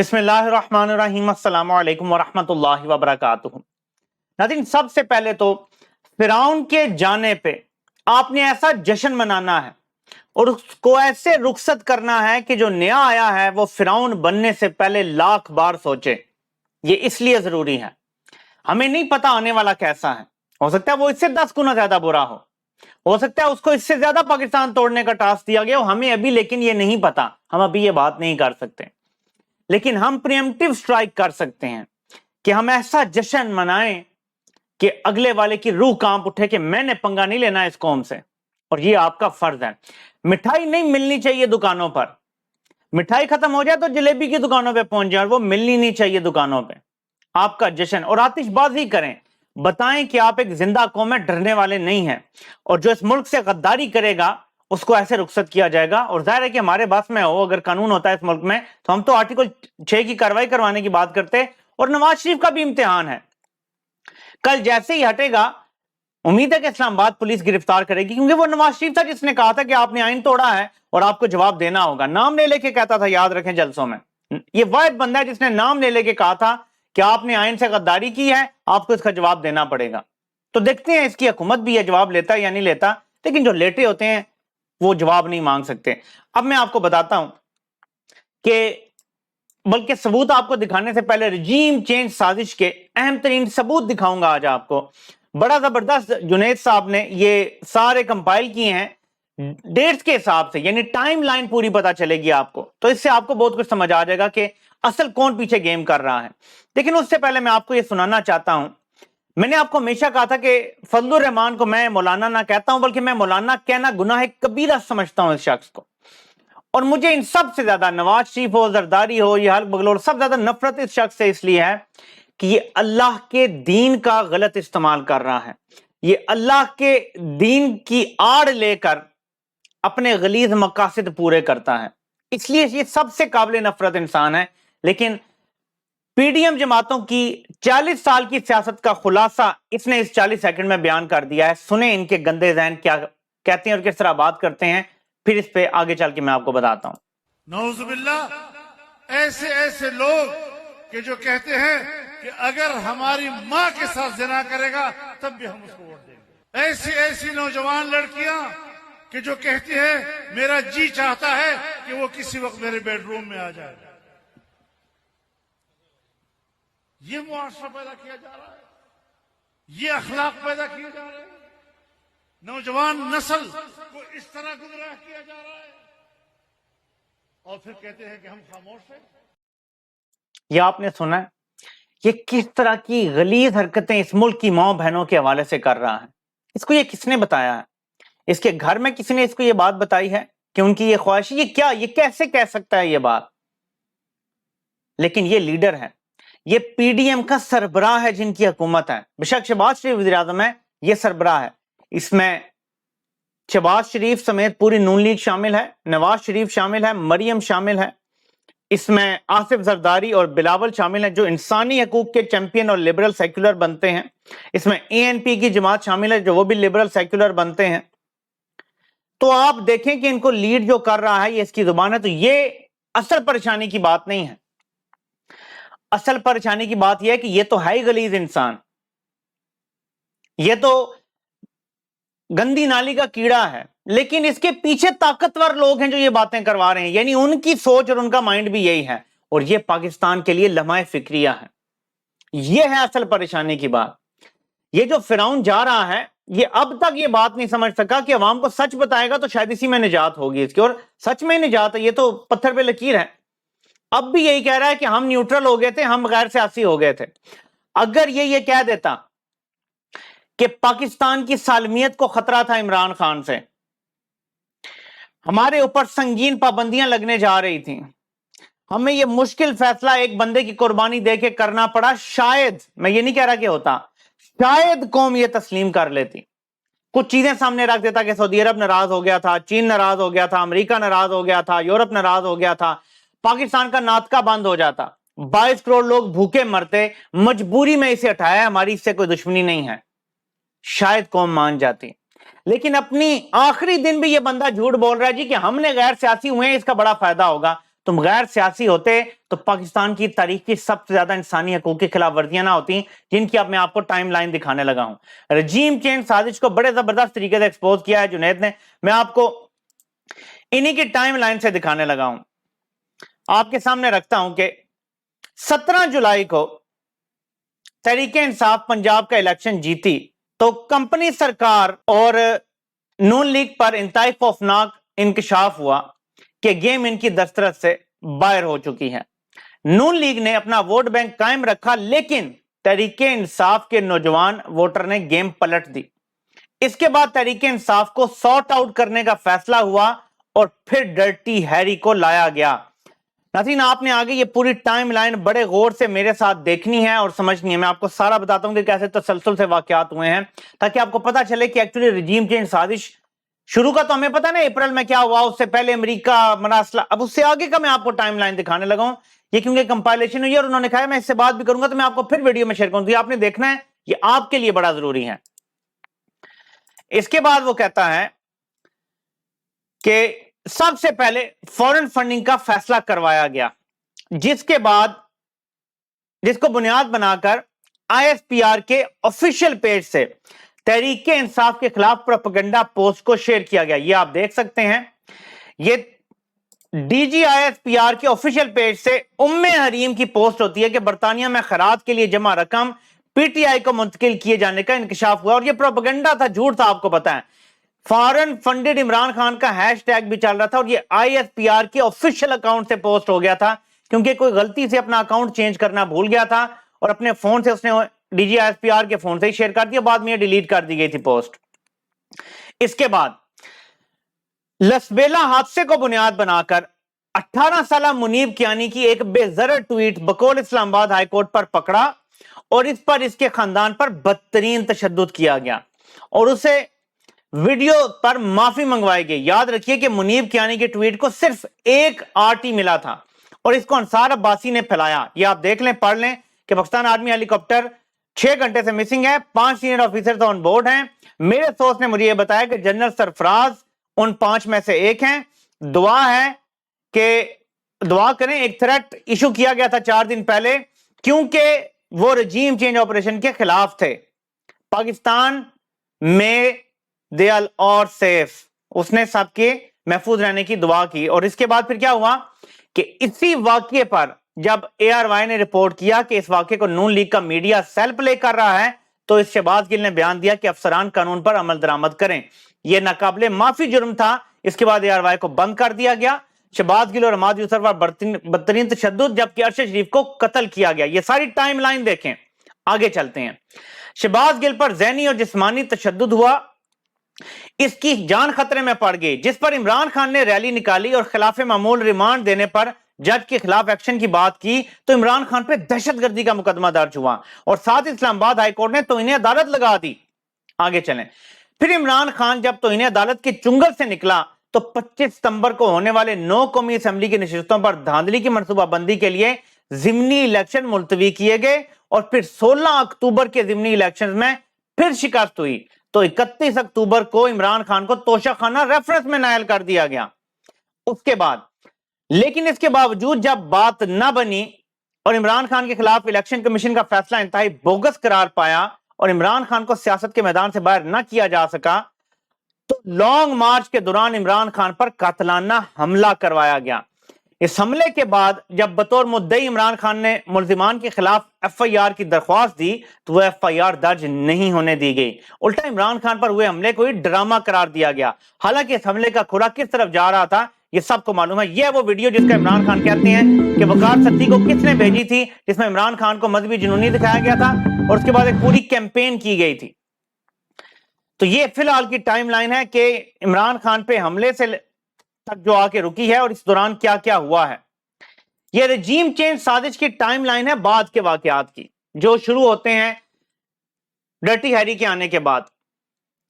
بسم اللہ الرحمن الرحیم، السلام علیکم ورحمۃ اللہ وبرکاتہ۔ ناظرین، سب سے پہلے تو فرعون کے جانے پہ آپ نے ایسا جشن منانا ہے اور اس کو ایسے رخصت کرنا ہے کہ جو نیا آیا ہے وہ فرعون بننے سے پہلے لاکھ بار سوچے۔ یہ اس لیے ضروری ہے، ہمیں نہیں پتا آنے والا کیسا ہے، ہو سکتا ہے وہ اس سے 10 گنا زیادہ برا ہو سکتا ہے اس کو اس سے زیادہ پاکستان توڑنے کا ٹاسک دیا گیا ہو، ہمیں ابھی لیکن یہ نہیں پتا، ہم ابھی یہ بات نہیں کر سکتے، لیکن ہم پریمپٹیو سٹرائک کر سکتے ہیں کہ ہم ایسا جشن منائیں کہ اگلے والے کی روح کانپ اٹھے کہ میں نے پنگا نہیں لینا اس قوم سے، اور یہ آپ کا فرض ہے۔ مٹھائی نہیں ملنی چاہیے دکانوں پر، مٹھائی ختم ہو جائے تو جلیبی کی دکانوں پہ پہنچ جائے، اور وہ ملنی نہیں چاہیے دکانوں پہ۔ آپ کا جشن اور آتش بازی کریں، بتائیں کہ آپ ایک زندہ قوم ہے، ڈرنے والے نہیں ہیں، اور جو اس ملک سے غداری کرے گا اس کو ایسے رخصت کیا جائے گا۔ اور ظاہر ہے کہ ہمارے بس میں ہو، اگر قانون ہوتا ہے اس ملک میں تو ہم تو آرٹیکل 6 کی کارروائی کروانے کی بات کرتے، اور نواز شریف کا بھی امتحان ہے، کل جیسے ہی ہٹے گا امید ہے کہ اسلام آباد پولیس گرفتار کرے گی، کیونکہ وہ نواز شریف تھا جس نے کہا تھا کہ آپ نے آئین توڑا ہے اور آپ کو جواب دینا ہوگا، نام لے لے کے کہتا تھا، یاد رکھیں جلسوں میں۔ یہ واحد بندہ ہے جس نے نام لے لے کے کہا تھا کہ آپ نے آئین سے غداری کی ہے، آپ کو اس کا جواب دینا پڑے گا۔ تو دیکھتے ہیں اس کی حکومت بھی یہ جواب لیتا ہے یا نہیں لیتا، لیکن جو لیٹے ہوتے ہیں وہ جواب نہیں مانگ سکتے۔ اب میں آپ کو بتاتا ہوں کہ بلکہ ثبوت آپ کو دکھانے سے پہلے رجیم چینج سازش کے اہم ترین ثبوت دکھاؤں گا آج آپ کو۔ بڑا زبردست جنید صاحب نے یہ سارے کمپائل کیے ہیں ڈیٹس کے حساب سے، یعنی ٹائم لائن پوری پتا چلے گی آپ کو، تو اس سے آپ کو بہت کچھ سمجھ آ جائے گا کہ اصل کون پیچھے گیم کر رہا ہے۔ لیکن اس سے پہلے میں آپ کو یہ سنانا چاہتا ہوں، میں نے آپ کو ہمیشہ کہا تھا کہ فضل الرحمان کو میں مولانا نہ کہتا ہوں، بلکہ میں مولانا کہنا گناہ کبیرہ سمجھتا ہوں اس شخص کو، اور مجھے ان سب سے زیادہ نواز شریف ہو، زرداری ہو یا حلق بگلور، سب زیادہ نفرت اس شخص سے اس لیے ہے کہ یہ اللہ کے دین کا غلط استعمال کر رہا ہے، یہ اللہ کے دین کی آڑ لے کر اپنے غلیظ مقاصد پورے کرتا ہے، اس لیے یہ سب سے قابل نفرت انسان ہے۔ لیکن پی ڈی ایم جماعتوں کی 40 سال کی سیاست کا خلاصہ اس نے اس 40 سیکنڈ میں بیان کر دیا ہے۔ سنیں ان کے گندے ذہن کیا کہتے ہیں اور کس طرح بات کرتے ہیں، پھر اس پہ آگے چل کے میں آپ کو بتاتا ہوں۔ نعوذ باللہ، ایسے لوگ کہ جو کہتے ہیں کہ اگر ہماری ماں کے ساتھ زنا کرے گا تب بھی ہم اس کو ووٹ دیں گے، ایسی نوجوان لڑکیاں کہ جو کہتی ہیں میرا جی چاہتا ہے کہ وہ کسی وقت میرے بیڈ روم میں آ جائے، یہ معاشرہ پیدا کیا جا رہا ہے، یہ اخلاق پیدا کیے جا رہے ہیں، نوجوان نسل کو اس طرح گمراہ کیا جا رہا ہے، اور پھر کہتے ہیں کہ ہم خاموش ہیں۔ یہ آپ نے سنا ہے یہ کس طرح کی غلیظ حرکتیں اس ملک کی ماں بہنوں کے حوالے سے کر رہا ہے؟ اس کو یہ کس نے بتایا ہے؟ اس کے گھر میں کسی نے اس کو یہ بات بتائی ہے کہ ان کی یہ خواہش ہے؟ یہ کیسے کہہ سکتا ہے یہ بات؟ لیکن یہ لیڈر ہے، یہ پی ڈی ایم کا سربراہ ہے جن کی حکومت ہے، بیشک شہباز شریف وزیر اعظم ہے، یہ سربراہ ہے، اس میں شہباز شریف سمیت پوری نون لیگ شامل ہے، نواز شریف شامل ہے، مریم شامل ہے، اس میں آصف زرداری اور بلاول شامل ہیں جو انسانی حقوق کے چیمپئن اور لبرل سیکولر بنتے ہیں، اس میں اے این پی کی جماعت شامل ہے جو وہ بھی لبرل سیکولر بنتے ہیں۔ تو آپ دیکھیں کہ ان کو لیڈ جو کر رہا ہے یہ اس کی زبان ہے، تو یہ اصل پریشانی کی بات نہیں ہے۔ اصل پریشانی کی بات یہ ہے کہ یہ تو ہے ہی غلیظ انسان، یہ تو گندی نالی کا کیڑا ہے، لیکن اس کے پیچھے طاقتور لوگ ہیں جو یہ باتیں کروا رہے ہیں، یعنی ان کی سوچ اور ان کا مائنڈ بھی یہی ہے، اور یہ پاکستان کے لیے لمحہ فکریہ ہے۔ یہ ہے اصل پریشانی کی بات۔ یہ جو فرعون جا رہا ہے یہ اب تک یہ بات نہیں سمجھ سکا کہ عوام کو سچ بتائے گا تو شاید اسی میں نجات ہوگی اس کی، اور سچ میں نجات ہے، یہ تو پتھر پہ لکیر ہے۔ اب بھی یہی کہہ رہا ہے کہ ہم نیوٹرل ہو گئے تھے، ہم غیر سیاسی ہو گئے تھے۔ اگر یہ کہہ دیتا کہ پاکستان کی سالمیت کو خطرہ تھا عمران خان سے، ہمارے اوپر سنگین پابندیاں لگنے جا رہی تھیں، ہمیں یہ مشکل فیصلہ ایک بندے کی قربانی دے کے کرنا پڑا، شاید، میں یہ نہیں کہہ رہا کہ ہوتا، شاید قوم یہ تسلیم کر لیتی، کچھ چیزیں سامنے رکھ دیتا کہ سعودی عرب ناراض ہو گیا تھا، چین ناراض ہو گیا تھا، امریکہ ناراض ہو گیا تھا، یورپ ناراض ہو گیا تھا، پاکستان کا ناطقہ بند ہو جاتا، 22 کروڑ لوگ بھوکے مرتے، مجبوری میں اسے ہٹایا، ہماری اس سے کوئی دشمنی نہیں ہے، شاید قوم مان جاتی۔ لیکن اپنی آخری دن بھی یہ بندہ جھوٹ بول رہا ہے جی کہ ہم نے غیر سیاسی ہوئے ہیں، اس کا بڑا فائدہ ہوگا۔ تم غیر سیاسی ہوتے تو پاکستان کی تاریخ کی سب سے زیادہ انسانی حقوق کی خلاف ورزیاں نہ ہوتی، جن کی اب میں آپ کو ٹائم لائن دکھانے لگا ہوں۔ رجیم چینج سازش کو بڑے زبردست طریقے سے ایکسپوز کیا ہے جنید نے، میں آپ کو انہی کی ٹائم لائن سے دکھانے لگا ہوں۔ آپ کے سامنے رکھتا ہوں کہ 17 جولائی کو تحریک انصاف پنجاب کا الیکشن جیتی تو کمپنی سرکار اور نون لیگ پر انتہائی خوفناک انکشاف ہوا کہ گیم ان کی دسترس سے باہر ہو چکی ہے۔ نون لیگ نے اپنا ووٹ بینک قائم رکھا، لیکن تحریک انصاف کے نوجوان ووٹر نے گیم پلٹ دی۔ اس کے بعد تحریک انصاف کو سارٹ آؤٹ کرنے کا فیصلہ ہوا اور پھر ڈرٹی ہیری کو لایا گیا۔ ناظرین، آپ نے آگے یہ پوری ٹائم لائن بڑے غور سے میرے ساتھ دیکھنی ہے اور سمجھنی ہے۔ میں آپ کو سارا بتاتا ہوں کہ کیسے تسلسل سے واقعات ہوئے ہیں، تاکہ آپ کو پتا چلے کہ ایکچولی رجیم چینج سازش شروع کا تو ہمیں پتا نا اپریل میں کیا ہوا، اس سے پہلے امریکہ مراسلہ، اب اس سے آگے کا میں آپ کو ٹائم لائن دکھانے لگا ہوں۔ یہ کیونکہ کمپائلیشن ہوئی ہے اور انہوں نے کہا میں اس سے بات بھی کروں گا تو میں آپ کو پھر ویڈیو میں شیئر کروں گا، آپ نے دیکھنا ہے، یہ آپ کے لیے بڑا ضروری ہے۔ اس کے بعد وہ کہتا ہے کہ سب سے پہلے فورن فنڈنگ کا فیصلہ کروایا گیا، جس کے بعد جس کو بنیاد بنا کر آئی ایس پی آر کے آفیشیل پیج سے تحریک انصاف کے خلاف پروپیگنڈا پوسٹ کو شیئر کیا گیا۔ یہ آپ دیکھ سکتے ہیں، یہ D G I S P R کے آفیشیل پیج سے حریم کی پوسٹ ہوتی ہے کہ برطانیہ میں خیرات کے لیے جمع رقم پی ٹی آئی کو منتقل کیے جانے کا انکشاف ہوا، اور یہ پروپیگنڈا تھا، جھوٹ تھا، آپ کو پتا ہے۔ فارن فنڈڈ عمران خان کا ہیش ٹیگ بھی چل رہا تھا، اور یہ آئی ایس پی آر کے آفیشیل اکاؤنٹ سے پوسٹ ہو گیا تھا، کیونکہ کوئی غلطی سے اپنا اکاؤنٹ چینج کرنا بھول گیا تھا اور اپنے فون سے اس نے D G I S P R کے فون سے ہی شیئر کر دیا، بعد میں یہ ڈیلیٹ کر دی گئی تھی پوسٹ۔ اس کے بعد لسبیلا حادثے کو بنیاد بنا کر 18 سالہ منیب کیانی کی ایک بے ضرر ٹویٹ بقول اسلام آباد ہائی کورٹ پر پکڑا، اور اس پر اس کے خاندان پر بدترین تشدد کیا گیا اور اسے ویڈیو پر معافی منگوائی گئی۔ یاد رکھیے کہ منیب کیانی کے ٹویٹ کو صرف ایک آرٹی ملا تھا اور اس کو انصار عباسی نے پھیلایا۔ یہ آپ دیکھ لیں، پڑھ لیں کہ پاکستان آرمی ہیلی کاپٹر 6 گھنٹے سے مسنگ ہے، 5 سینئر آفیسرز آن بورڈ ہیں۔ میرے سورس نے مجھے یہ بتایا کہ جنرل سرفراز ان 5 میں سے ایک ہیں۔ دعا ہے کہ دعا کریں، ایک تھریٹ ایشو کیا گیا تھا 4 دن پہلے، کیونکہ وہ رجیم چینج آپریشن کے خلاف تھے۔ پاکستان میں دیال اور سیف، اس نے سب کے محفوظ رہنے کی دعا کی۔ اور اس کے بعد پھر کیا ہوا کہ اسی واقعے پر جب اے آر وائی نے رپورٹ کیا کہ اس واقعے کو نون لیگ کا میڈیا سیل پلے کر رہا ہے، تو اس شہباز گل نے بیان دیا کہ افسران قانون پر عمل درآمد کریں۔ یہ ناقابل معافی جرم تھا۔ اس کے بعد اے آر وائی کو بند کر دیا گیا، شہباز گل اور حماد یوسف پر بدترین تشدد، جبکہ ارشد شریف کو قتل کیا گیا۔ یہ ساری ٹائم لائن دیکھیں، آگے چلتے ہیں۔ شہباز گل پر ذہنی اور جسمانی تشدد ہوا، اس کی جان خطرے میں پڑ گئی، جس پر عمران خان نے ریلی نکالی اور خلاف معمول ریمانڈ دینے پر جج کے خلاف ایکشن کی بات کی تو عمران خان پہ دہشت گردی کا مقدمہ درج ہوا اور ساتھ اسلام آباد ہائی کورٹ نے توہین عدالت لگا دی۔ آگے چلیں، پھر عمران خان جب توہین عدالت کے چنگل سے نکلا تو 25 ستمبر کو ہونے والے 9 قومی اسمبلی کی نشستوں پر دھاندلی کی منصوبہ بندی کے لیے ضمنی الیکشن ملتوی کیے گئے، اور پھر 16 اکتوبر کے ضمنی الیکشن میں پھر شکست ہوئی تو 31 اکتوبر کو عمران خان کو توشہ خانہ ریفرنس میں نائل کر دیا گیا۔ اس کے بعد لیکن اس کے باوجود جب بات نہ بنی اور عمران خان کے خلاف الیکشن کمیشن کا فیصلہ انتہائی بوگس قرار پایا اور عمران خان کو سیاست کے میدان سے باہر نہ کیا جا سکا، تو لانگ مارچ کے دوران عمران خان پر قاتلانہ حملہ کروایا گیا۔ اس حملے کے بعد جب بطور مدعی عمران خان نے ملزمان کے خلاف ایف آئی آر کی درخواست دی تو وہ ایف آئی آر درج نہیں ہونے دی گئی، الٹا عمران خان پر ہوئے حملے کو ڈرامہ قرار دیا گیا۔ حالانکہ اس حملے کا کھرا کس طرف جا رہا تھا یہ سب کو معلوم ہے۔ یہ وہ ویڈیو جس کا عمران خان کہتے ہیں کہ وقار ستی کو کس نے بھیجی تھی، جس میں عمران خان کو مذہبی جنونی دکھایا گیا تھا اور اس کے بعد ایک پوری کیمپین کی گئی تھی۔ تو یہ فی الحال کی ٹائم لائن ہے کہ عمران خان پہ حملے سے تک جو آ کے رکی ہے اور اس دوران کیا کیا ہوا ہے۔ یہ رجیم چینج سازش کی ٹائم لائن ہے بعد کے واقعات کی، جو شروع ہوتے ہیں ڈرٹی ہیری کے آنے کے بعد،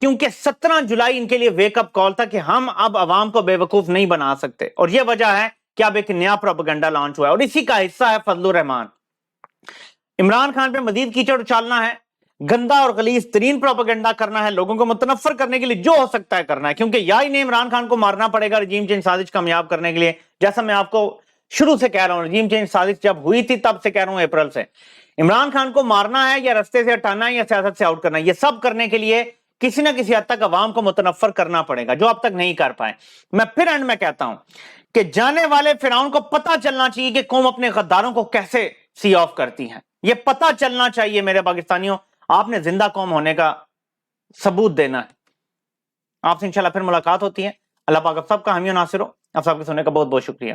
کیونکہ 17 جولائی ان کے لیے ویک اپ کال تھا کہ ہم اب عوام کو بے وقوف نہیں بنا سکتے، اور یہ وجہ ہے کہ اب ایک نیا پروپیگنڈا لانچ ہوا ہے اور اسی کا حصہ ہے فضل الرحمان۔ عمران خان پہ مزید کیچڑ اچھالنا ہے، گندا اور غلیظ ترین پروپیگنڈا کرنا ہے، لوگوں کو متنفر کرنے کے لیے جو ہو سکتا ہے کرنا ہے، کیونکہ یا انہیں عمران خان کو مارنا پڑے گا رجیم چینج سازش کامیاب کرنے کے لیے، جیسا میں آپ کو شروع سے کہہ رہا ہوں، رجیم چینج سازش جب ہوئی تھی تب سے کہہ رہا ہوں، اپریل سے عمران خان کو مارنا ہے یا رستے سے ہٹانا ہے یا سیاست سے آؤٹ کرنا ہے، یہ سب کرنے کے لیے کسی نہ کسی حد تک عوام کو متنفر کرنا پڑے گا، جو اب تک نہیں کر پائے۔ میں پھر اینڈ میں کہتا ہوں کہ جانے والے فرعون کو پتہ چلنا چاہیے کہ قوم اپنے غداروں کو کیسے سی آف کرتی ہے، یہ پتہ چلنا چاہیے میرے پاکستانیوں۔ آپ نے زندہ قوم ہونے کا ثبوت دینا ہے۔ آپ سے انشاءاللہ پھر ملاقات ہوتی ہے۔ اللہ پاک آپ سب کا حامی و ناصر ہو۔ آپ سب کے سننے کا بہت بہت شکریہ۔